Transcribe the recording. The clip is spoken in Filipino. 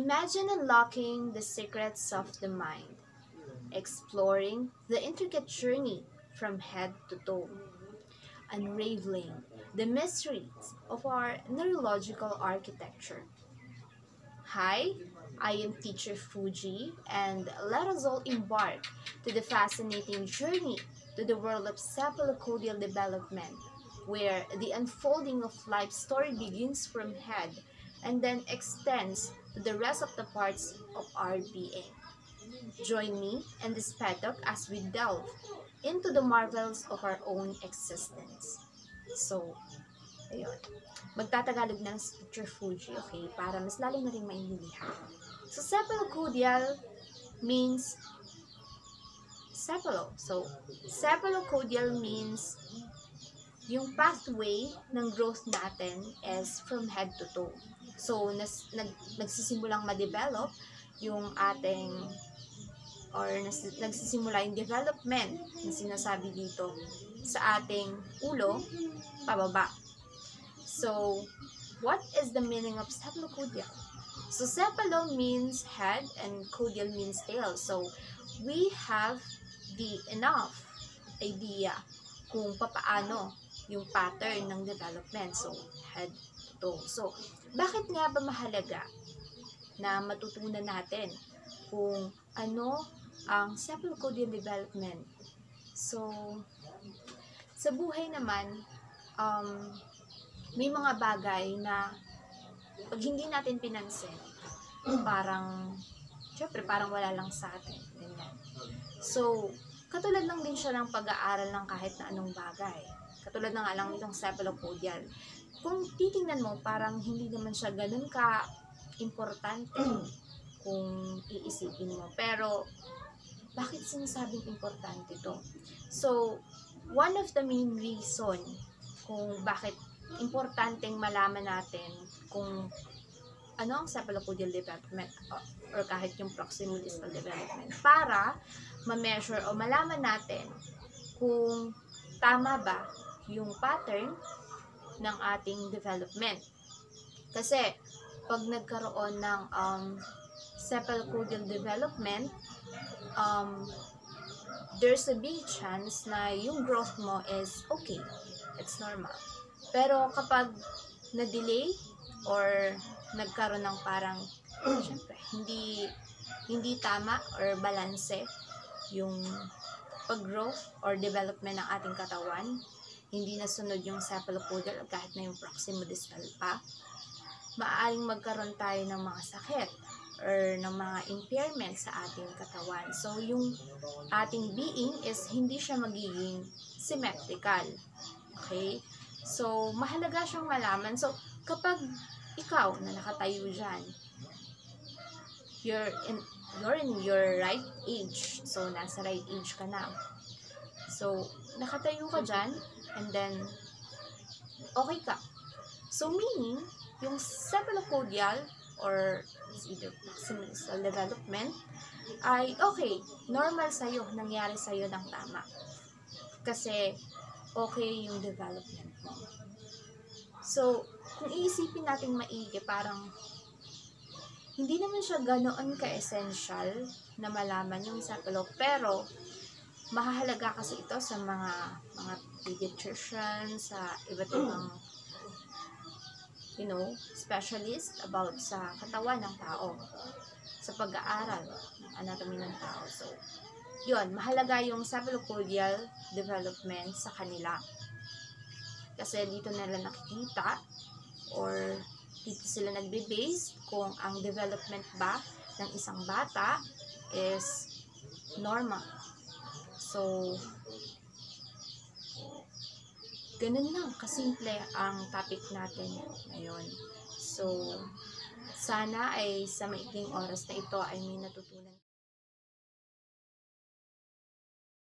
Imagine unlocking the secrets of the mind, exploring the intricate journey from head to toe, unraveling the mysteries of our neurological architecture. Hi, I am Teacher Fuji, and let us all embark to the fascinating journey to the world of cephalocodial development, where the unfolding of life's story begins from head and then extends to the rest of the parts of our being. Join me and this petok as we delve into the marvels of our own existence. So, ayun. Magtatagalog na si Teacher Fuji, okay? Para mas lalo na rin maintindihan. So, cephalocodial means cephalo. So, cephalocodial means yung pathway ng growth natin is from head to toe. So, nagsisimulang ma-develop yung ating nagsisimula yung development na sinasabi dito sa ating ulo pababa. So, what is the meaning of cephalocodial? So, cephalo means head and codial means tail. So, we have the enough idea kung papaano yung pattern ng development. So, head to toe. So, bakit nga ba mahalaga na matutunan natin kung ano ang cephalocodial development? So, sa buhay naman, may mga bagay na pag hindi natin pinansin, syempre parang wala lang sa atin. Ganyan. So, katulad lang din siya ng pag-aaral ng kahit na anong bagay. Katulad na nga lang itong cephalocodial. Kung titingnan mo, parang hindi naman siya ganun ka-importante kung iisipin mo. Pero, bakit sinasabing importante ito? So, one of the main reason kung bakit importanteng malaman natin kung ano ang cephalocodial development or kahit yung proximal distal development para ma-measure o malaman natin kung tama ba yung pattern ng ating development. Kasi pag nagkaroon ng cephalocodial development, there's a big chance na yung growth mo is okay. It's normal. Pero kapag na-delay or nagkaroon ng parang, syempre, hindi tama or balanse yung pag-growth or development ng ating katawan, hindi nasunod yung cephalocodial o kahit na yung proximodistal pa, maaaring magkaroon tayo ng mga sakit or ng mga impairment sa ating katawan. So, yung ating being is hindi siya magiging symmetrical. Okay? So, mahalaga siyang malaman. So, kapag ikaw na nakatayo dyan, you're in your right age. So, nasa right age ka na. So, nakatayo ka dyan, and then, okay ka. So, meaning, yung cephalocodial or either proximal distal development ay okay, normal sa'yo, nangyari sa'yo ng tama. Kasi, okay yung development mo. So, kung iisipin natin maigi, parang hindi naman siya ganoon ka-essential na malaman yung cephalo, pero mahalaga kasi ito sa mga pediatrician, sa iba't ibang specialist about sa katawan ng tao, sa pag-aaral ng anatomy ng tao. So, yun, mahalaga yung cephalocodial development sa kanila. Kasi dito nila nakikita or dito sila nagbe-base kung ang development ba ng isang bata is normal. So, ganun lang kasimple ang topic natin ngayon. So, sana ay sa maikling oras na ito ay may natutunan.